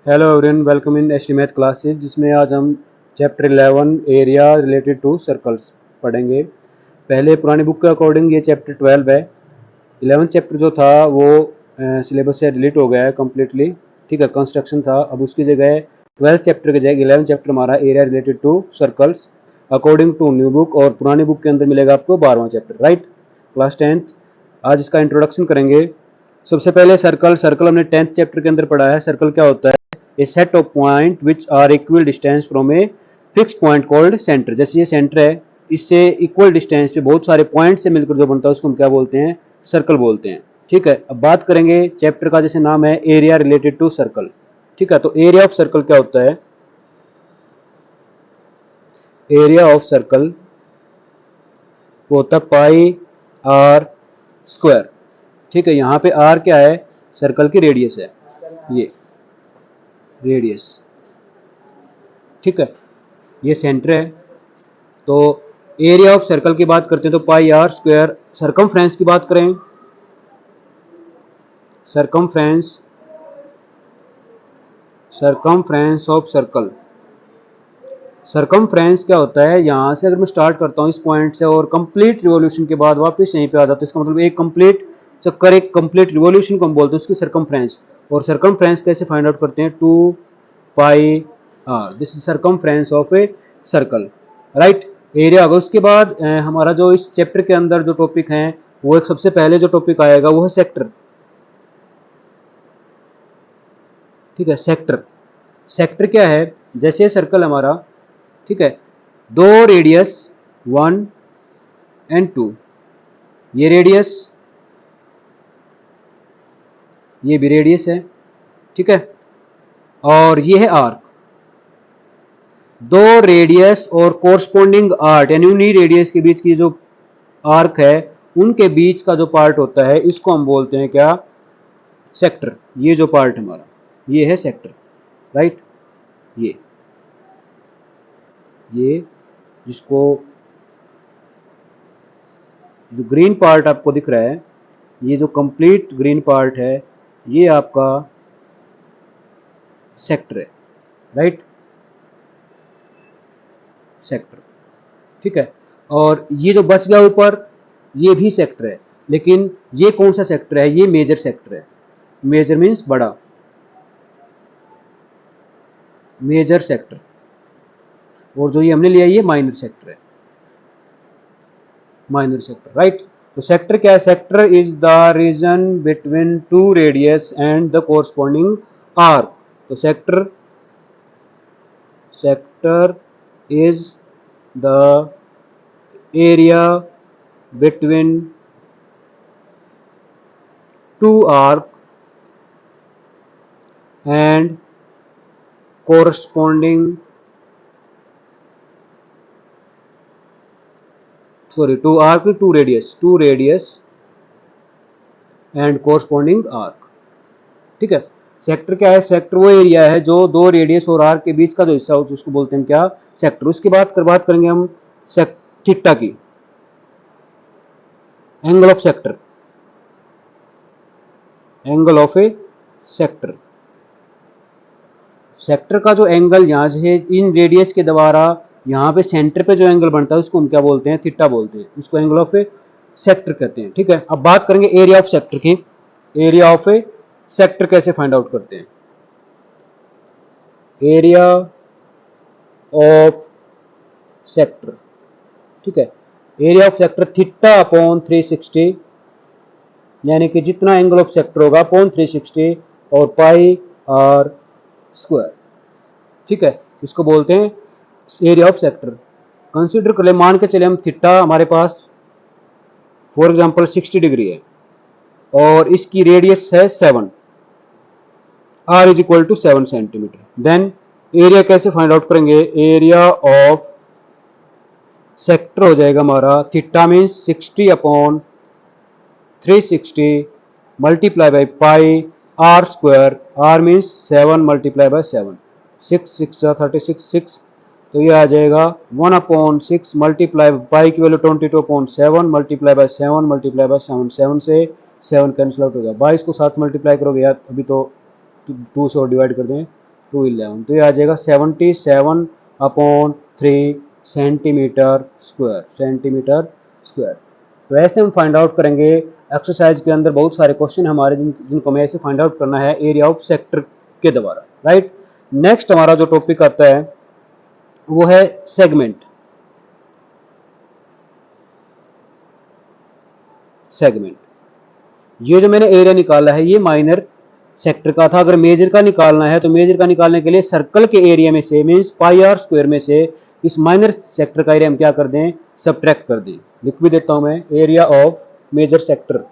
Hello everyone, welcome in HT math classes, जिसमें आज हम chapter 11 area related to circles पढ़ेंगे। पहले पुरानी बुक के अकॉर्डिंग ये चैप्टर 12 है। 11 चैप्टर जो था वो सिलेबस से डिलीट हो गया है कम्प्लीटली। ठीक है, कंस्ट्रक्शन था। अब उसकी जगह 12 चैप्टर की जगह 11 चैप्टर हमारा area related to circles according to new book, और पुरानी बुक के अंदर मिलेगा आपको 12वां चैप्टर, राइट। Class 10th। आज इसका इंट्रोडक्शन करेंगे। सबसे पहले सर्कल हमने 10th चैप्टर के अंदर पढ़ा है। सर्कल क्या होता है? A set of point which are equal distance from a fix point called centre. जैसे ये सेंटर है, इससे इक्वल डिस्टेंस पे बहुत सारे पॉइंट से मिलकर जो बनता है उसको हम क्या बोलते हैं? सर्कल बोलते हैं। ठीक है, अब बात करेंगे चैप्टर का, जैसे नाम है एरिया रिलेटेड टू सर्कल। ठीक है, तो एरिया ऑफ सर्कल क्या होता है? एरिया ऑफ सर्कल वो होता है पाई आर स्क्वायर। ठीक है, यहाँ पे आर क्या है? सर्कल की रेडियस है, ये रेडियस। ठीक है, ये सेंटर है। तो एरिया ऑफ सर्कल की बात करते हैं तो पाई आर स्क्वायर। सरकमफ्रेंस की बात करें, circumference circumference of circle. Circumference क्या होता है? यहां से अगर मैं स्टार्ट करता हूं इस पॉइंट से और कंप्लीट रिवॉल्यूशन के बाद वापस यहीं पे आ जाता है, इसका मतलब एक कंप्लीट चक्कर, एक कंप्लीट रिवॉल्यूशन को हम बोलते हैं उसकी सरकमफ्रेंस। और सरकमफ्रेंस कैसे फाइंड आउट करते हैं? 2 pi r, this is circumference of a circle, right. Area होगा। उसके बाद हमारा जो इस चैप्टर के अंदर जो टॉपिक है, वो एक सबसे पहले जो टॉपिक आएगा वो है सेक्टर। ठीक है, सेक्टर। सेक्टर क्या है? जैसे सर्कल हमारा, ठीक है, दो रेडियस 1 एंड 2, ये रेडियस, ये भी रेडियस है। ठीक है, और ये है आर्क। दो रेडियस और कोरस्पोंडिंग आर्क, यानी उन्हीं रेडियस के बीच की जो आर्क है, उनके बीच का जो पार्ट होता है इसको हम बोलते हैं क्या? सेक्टर। ये जो पार्ट हमारा, ये है सेक्टर, राइट। ये जिसको, जो ग्रीन पार्ट आपको दिख रहा है, ये जो कंप्लीट ग्रीन पार्ट है, ये आपका सेक्टर है, राइट, सेक्टर। ठीक है, और ये जो बच गया ऊपर, ये भी सेक्टर है। लेकिन ये कौन सा सेक्टर है? ये मेजर सेक्टर है। मेजर मीन्स बड़ा, मेजर सेक्टर। और जो ये हमने लिया ये माइनर सेक्टर है, माइनर सेक्टर, राइट। तो सेक्टर क्या है? Sector is the region between two radius and the corresponding arc. तो sector is the area between two arc and corresponding, sorry, two arc, two radius and corresponding arc. ठीक है, sector क्या है? Sector वो area है जो दो radius और आर्क के बीच का जो हिस्सा हो उसको बोलते हैं क्या? सेक्टर। उसके बाद बात करेंगे हम थीटा की, angle of sector, angle of a sector. Sector का जो एंगल यहां से इन रेडियस के द्वारा यहाँ पे सेंटर पे जो एंगल बनता है उसको हम क्या बोलते हैं? थीटा बोलते हैं। उसको एंगल ऑफ ए सेक्टर कहते हैं। ठीक है, अब बात करेंगे एरिया ऑफ सेक्टर की। एरिया ऑफ ए सेक्टर कैसे फाइंड आउट करते हैं? एरिया ऑफ सेक्टर, ठीक है, area of sector theta upon 360, यानी कि जितना एंगल ऑफ सेक्टर होगा अपॉन 360 और पाई आर स्क्वायर। ठीक है, इसको बोलते हैं एरिया ऑफ सेक्टर। कंसीडर कर ले, मान के चले हम थीटा हमारे पास फॉर एग्जांपल 60 डिग्री है और इसकी रेडियस है 7, r is equal to 7 centimetre. Then area कैसे फाइंड आउट करेंगे? एरिया ऑफ सेक्टर हो जाएगा हमारा theta means 60 upon 360 multiply by pi r square. R means 7 multiply by 7, 6 6 36 6, तो ये आ जाएगा 1 अपॉन 6 मल्टीप्लाई पाई की value 22 upon 7 multiply by 7 multiply by 7, 7 से 7 कैंसिल आउट हो गया। 22 को 7 मल्टीप्लाई करोगे यार, अभी तो 2 से और डिवाइड कर दें 211, तो ये आ जाएगा 77/3 सेंटीमीटर स्क्वायर। तो ऐसे हम फाइंड आउट करेंगे। एक्सरसाइज के अंदर बहुत सारे क्वेश्चन हमारे जिनको हमें ऐसे फाइंड आउट करना है एरिया ऑफ सेक्टर के द्वारा, राइट। नेक्स्ट हमारा जो टॉपिक आता है वो है सेगमेंट। ये जो मैंने एरिया निकाला है ये माइनर सेक्टर का था। अगर मेजर का निकालना है तो मेजर का निकालने के लिए सर्कल के एरिया में से मींस पाई आर स्क्वायर में से इस माइनर सेक्टर का एरिया हम क्या कर दें, सब्ट्रैक्ट कर दें। लिख भी देता हूं मैं, area of major sector,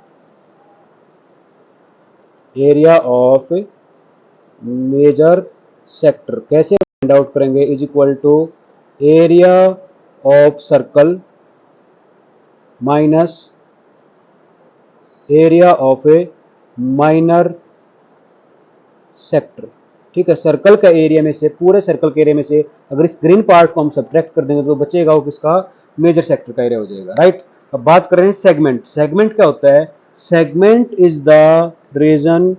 area of major sector कैसे फाइंड आउट करेंगे, is equal to area of circle minus area of a minor sector. ठीक है, सर्कल का एरिया में से, पूरे सर्कल के एरिया में से अगर इस ग्रीन पार्ट को हम सब्ट्रैक्ट कर देंगे तो बचेगा वो किसका, मेजर सेक्टर का एरिया हो जाएगा, राइट। अब बात कर रहे हैं सेगमेंट। सेगमेंट क्या होता है, सेगमेंट इज द रीजन,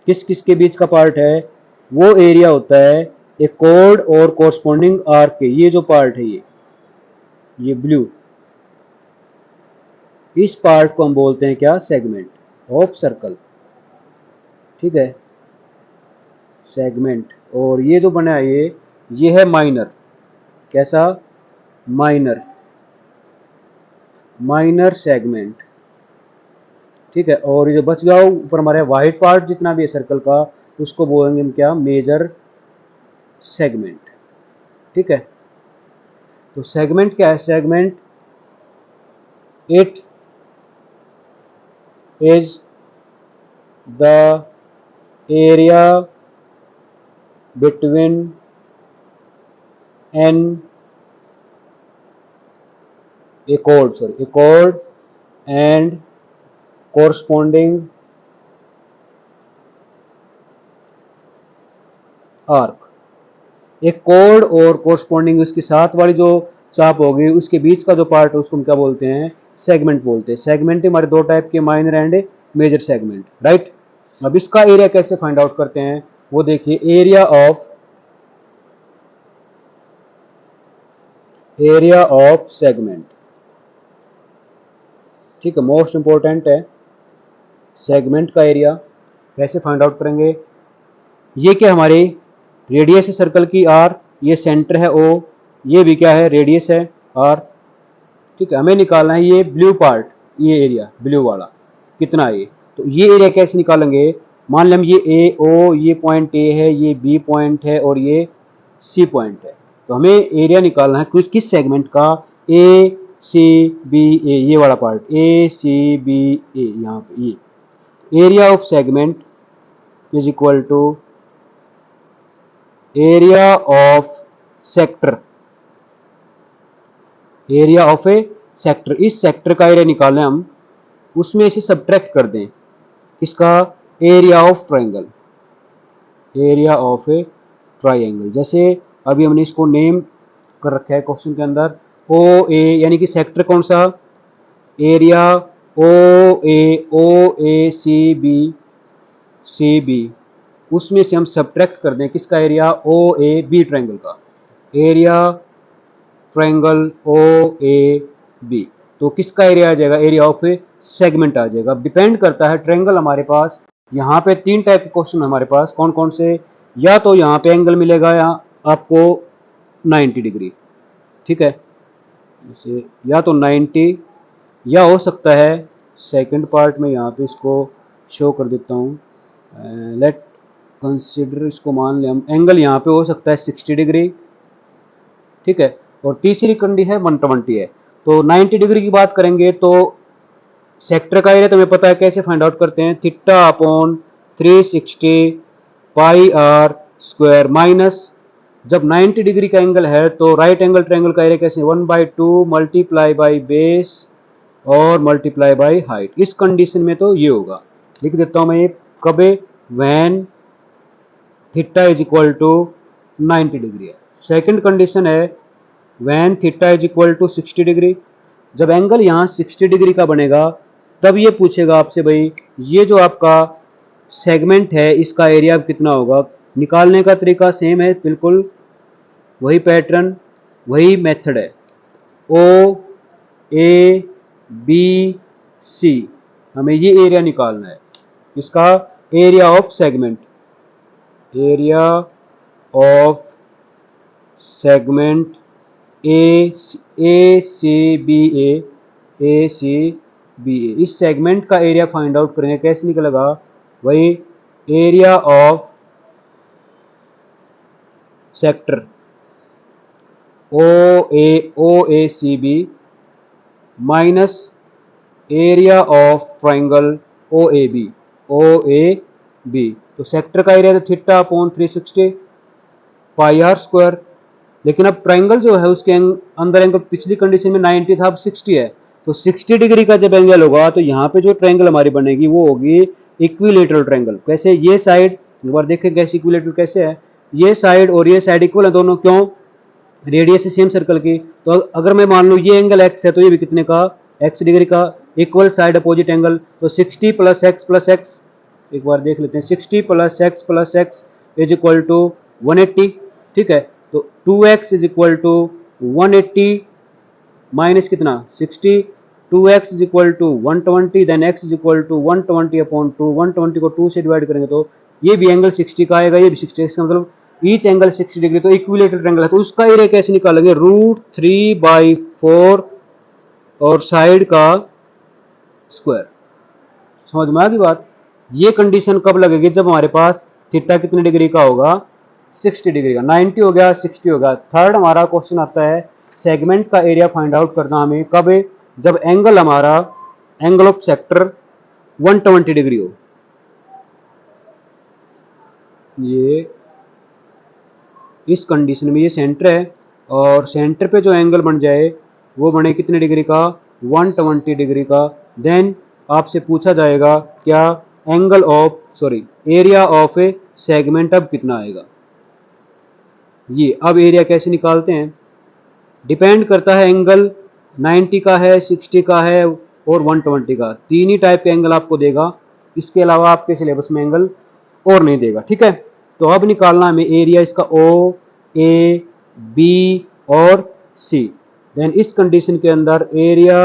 किस किस के बीच का पार्ट है, वो एरिया होता है ए कोड और कोरस्पॉन्डिंग आर्क के, ये जो पार्ट है ये ब्लू, इस पार्ट को हम बोलते हैं क्या, सेगमेंट ऑफ सर्कल। ठीक है, सेगमेंट। और ये जो बना है ये है माइनर, कैसा, माइनर सेगमेंट। ठीक है, और ये जो बच गया ऊपर हमारे व्हाइट पार्ट जितना भी है सर्कल का, उसको बोलेंगे हम क्या, मेजर सेगमेंट। ठीक है, तो सेगमेंट क्या है, segment it is the area between a chord and corresponding arc। एक कोड और कोरस्पॉन्डिंग उसके साथ वाली जो चाप होगी उसके बीच का जो पार्ट है उसको हम क्या बोलते हैं, सेगमेंट बोलते हैं। सेगमेंट हमारे दो टाइप के, minor and major segment, right. अब इसका एरिया कैसे फाइंड आउट करते हैं वो देखिए, एरिया ऑफ सेगमेंट। ठीक है, मोस्ट इंपॉर्टेंट है सेगमेंट का एरिया। कैसे फाइंड आउट करेंगे, ये क्या हमारी रेडियस है सर्कल की आर, ये सेंटर है ओ, ये भी क्या है, रेडियस है आर। ठीक है, हमें निकालना है ये ब्लू पार्ट, ये एरिया ब्लू वाला कितना है ये, तो ये एरिया कैसे निकालेंगे, मान लें ये ए ओ, ये पॉइंट ए है, ये बी पॉइंट है और ये सी पॉइंट है। तो हमें एरिया निकालना है किस सेगमेंट का, ए सी बी ए, ये वाला पार्ट ए सी बी ए, यहाँ पे ये area of segment is equal to area of sector, area of a sector. इस सेक्टर का एरिया निकालें हम, उसमें से सब्ट्रैक्ट कर दें इसका area of triangle, area of a triangle. जैसे अभी हमने इसको नेम कर रखा है क्वेश्चन के अंदर ओ ए, यानी कि सेक्टर कौन सा, area O A C B, उसमें से हम सब्ट्रैक्ट कर दें किसका area, O A B triangle का, area triangle O A B. तो किसका एरिया आ जाएगा, एरिया ऑफ ए सेगमेंट आ जाएगा। अब डिपेंड करता है ट्रायंगल हमारे पास, यहाँ पे तीन टाइप के क्वेश्चन हमारे पास, कौन कौन से, या तो यहाँ पे एंगल मिलेगा या आपको 90 डिग्री। ठीक है, जैसे या तो 90, या हो सकता है सेकंड पार्ट में यहाँ पे इसको शो कर देता हूँ, लेट कंसिडर, इसको मान लें हम एंगल यहाँ पे हो सकता है 60 डिग्री। ठीक है, और तीसरी कंडीशन है 120 है। तो 90 डिग्री की बात करेंगे तो सेक्टर का एरिया तो हमें पता है, कैसे फाइंड आउट करते हैं, theta upon 360 pi r square minus, जब 90 डिग्री का एंगल है तो राइट एंगल ट्रायंगल का एरिया कैसे, 1/2 मल्टीप्लाई बाई बेस और मल्टीप्लाई बाई हाइट। इस कंडीशन में तो ये होगा, लिख देता हूं मैं ये कब है, when theta is equal to 90 degree है। सेकंड कंडीशन है when theta is equal to 60 degree. जब एंगल यहाँ 60 डिग्री का बनेगा तब ये पूछेगा आपसे, भाई ये जो आपका सेगमेंट है इसका एरिया कितना होगा, निकालने का तरीका सेम है, बिल्कुल वही पैटर्न, वही मेथड है। ओ ए बी सी, हमें ये एरिया निकालना है, इसका area of segment, area of segment A C B A C B A. इस सेगमेंट का एरिया फाइंड आउट करेंगे, कैसे निकलेगा, वही area of sector O A C B minus area of triangle O A B. तो sector का area तो theta upon 360 pi r square, लेकिन अब ट्राइंगल जो है उसके अंदर एंगल पिछली कंडीशन में 90 था, अब 60 है, तो 60 डिग्री का जब एंगल होगा तो यहाँ पे जो ट्राइंगल हमारी बनेगी वो होगी इक्विलेटरल ट्राइंगल। कैसे, ये साइड एक बार देखें कैसे इक्विलेटरल कैसे है, ये साइड और ये साइड इक्वल है दोनों, क्यों, रेडियस है सेम सर्कल की। तो अगर मैं मान लूँ ये एंगल x है तो ये भी कितने का, x डिग्री का, इक्वल साइड अपोजिट एंगल, तो 60 प्लस एक्स, एक बार देख लेते हैं, 60 plus x is equal to 180, ठीक है। तो 2x is equal to 180 minus कितना 60, 2x is equal to 120, then x is equal to 120 upon 2, 120 को 2 से डिवाइड करेंगे तो ये भी एंगल 60 का आएगा, ये भी 60, इसका मतलब ईच एंगल 60 डिग्री, तो इक्विलेटरल ट्रायंगल है। तो उसका एरिया कैसे निकालेंगे, √3/4 और साइड का स्क्वायर। समझ में आ गई बात। ये कंडीशन कब लगेगी, जब हमारे पास थीटा कितने डिग्री का होगा, 60 डिग्री का। 90 हो गया, 60 हो गया। थर्ड हमारा क्वेश्चन आता है सेगमेंट का एरिया फाइंड आउट करना हमें कब है, जब एंगल हमारा एंगल ऑफ सेक्टर 120 डिग्री हो। ये इस कंडीशन में ये सेंटर है और सेंटर पे जो एंगल बन जाए वो बने कितने डिग्री का, 120 डिग्री का। देन आपसे पूछा जाएगा क्या angle of area of a segment अब कितना आएगा। ये अब एरिया कैसे निकालते हैं, डिपेंड करता है एंगल 90 का है, 60 का है और 120 का, तीन ही टाइप के एंगल आपको देगा, इसके अलावा आपके सिलेबस में एंगल और नहीं देगा, ठीक है। तो अब निकालना हमें एरिया इसका ओ ए बी और सी। देन इस कंडीशन के अंदर area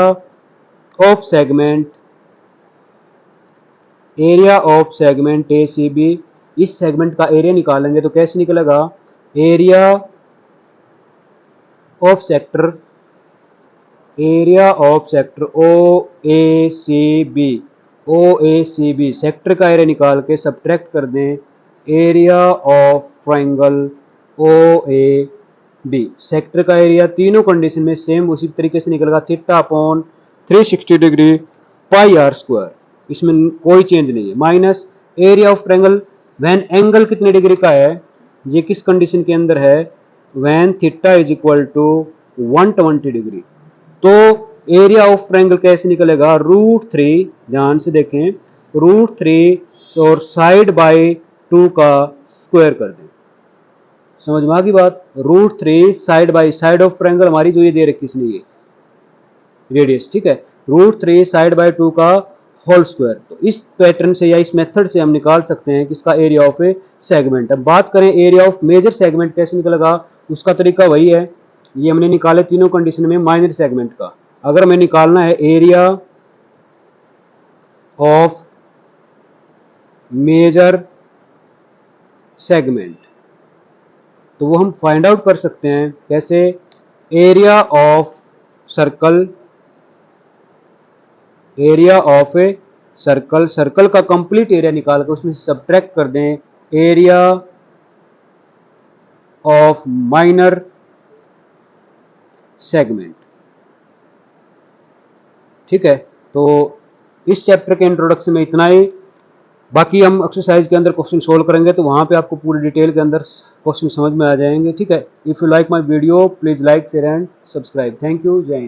of segment A C B, इस सेगमेंट का एरिया निकालेंगे तो कैसे निकलेगा, area of sector O A C B, sector का एरिया निकाल के सब्ट्रैक्ट कर दें area of triangle O A B. Sector का एरिया तीनों कंडीशन में सेम उसी तरीके से निकलेगा, theta upon 360 degree pi r square, इसमें कोई चेंज नहीं है, minus area of triangle when angle कितने डिग्री का है, ये किस कंडीशन के अंदर है, when theta is equal to 120 degree. तो एरिया ऑफ ट्रायंगल कैसे निकलेगा, √3, ध्यान से देखें, √3 और साइड बाय 2 का स्क्वायर कर दें। समझ में आ गई बात। √3 side by side of triangle हमारी जो ये दे रखी इसने ये रेडियस, ठीक है, √3 साइड बाय 2 का होल स्क्वायर। तो इस पैटर्न से या इस मेथड से हम निकाल सकते हैं कि इसका एरिया ऑफ ए सेगमेंट। अब बात करें एरिया ऑफ मेजर सेगमेंट कैसे निकलेगा, उसका तरीका वही है, ये हमने निकाले तीनों कंडीशन में माइनर सेगमेंट का। अगर हमें निकालना है एरिया ऑफ मेजर सेगमेंट तो वो हम फाइंड आउट कर सकते हैं कैसे, एरिया ऑफ ए सर्कल का कंप्लीट एरिया निकाल कर उसमें सब्ट्रैक्ट कर दें एरिया ऑफ माइनर सेगमेंट, ठीक है। तो इस चैप्टर के इंट्रोडक्शन में इतना ही, बाकी हम एक्सरसाइज के अंदर क्वेश्चन सोल्व करेंगे तो वहां पे आपको पूरी डिटेल के अंदर क्वेश्चन समझ में आ जाएंगे, ठीक है। If you like my video please like share and subscribe. Thank you, जय हिंद।